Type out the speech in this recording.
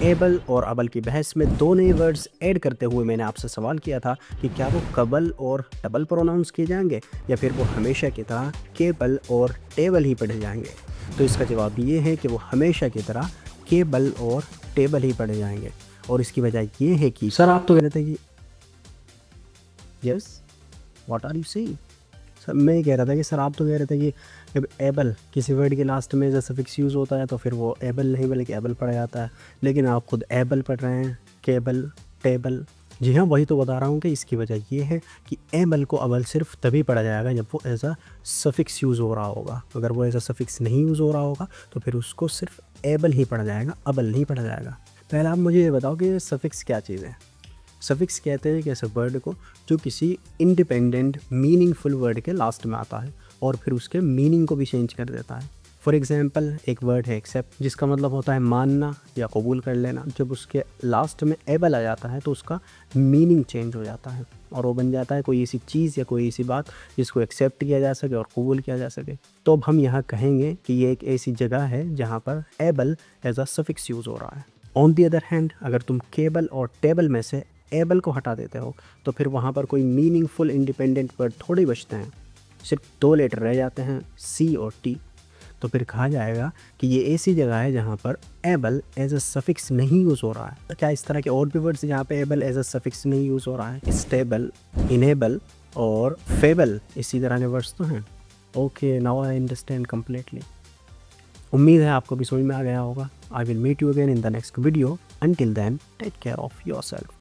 Able और अबल की बहस में दो नए वर्ड्स ऐड करते हुए मैंने आपसे सवाल किया था कि क्या वो कबल और टबल प्रोनाउंस किए जाएंगे या फिर वो हमेशा की तरह केबल और टेबल ही पढ़े जाएंगे। तो इसका जवाब ये है कि वो हमेशा की तरह केबल और टेबल ही पढ़े जाएंगे। और इसकी वजह ये है कि सर आप तो कह रहे थे कि yes what are you saying. Sir मैं ये कह रहा था कि सर आप तो कह रहे थे कि जब एबल किसी वर्ड के लास्ट में जैसे फिक्स यूज़ होता है तो फिर वो एबल नहीं बल्कि एबल पढ़ा जाता है, लेकिन आप खुद एबल पढ़ रहे हैं, केबल टेबल। जी हाँ, वही तो बता रहा हूँ कि इसकी वजह ये है कि एबल को अबल सिर्फ तभी पढ़ा जाएगा जब वो एज अ सफिक्स यूज़ हो रहा होगा। अगर वो एज अ सफिक्स नहीं यूज़ हो रहा होगा तो फिर उसको सिर्फ एबल ही पढ़ा जाएगा, अबल नहीं पढ़ा जाएगा। पहले आप मुझे ये बताओ कि सफिक्स क्या चीज़ है। सफिक्स कहते हैं कि ऐसे वर्ड को जो किसी इंडिपेंडेंट मीनिंगफुल वर्ड के लास्ट में आता है और फिर उसके मीनिंग को भी चेंज कर देता है। फॉर एग्जांपल एक वर्ड है एक्सेप्ट, जिसका मतलब होता है मानना या कबूल कर लेना। जब उसके लास्ट में एबल आ जाता है तो उसका मीनिंग चेंज हो जाता है और वो बन जाता है कोई ऐसी चीज़ या कोई ऐसी बात जिसको एक्सेप्ट किया जा सके और कबूल किया जा सके। तो अब हम यहाँ कहेंगे कि ये एक ऐसी जगह है जहाँ पर able as a suffix use हो रहा है। ऑन दी अदर हैंड, अगर तुम केबल और टेबल में से एबल को हटा देते हो तो फिर वहाँ पर कोई मीनिंगफुल इंडिपेंडेंट वर्ड थोड़े बचते हैं, सिर्फ दो लेटर रह जाते हैं, सी और टी। तो फिर कहा जाएगा कि ये ऐसी जगह है जहाँ पर एबल एज अ सफिक्स नहीं यूज़ हो रहा है। तो क्या इस तरह के और भी वर्ड्स जहाँ पे एबल एज अ सफिक्स नहीं यूज़ हो रहा है? स्टेबल, इनेबल और फेबल इसी तरह के वर्ड्स तो हैं। Okay, now I understand completely. उम्मीद है आपको भी समझ में आ गया होगा। I will meet you again in the next video. Until then take care of yourself.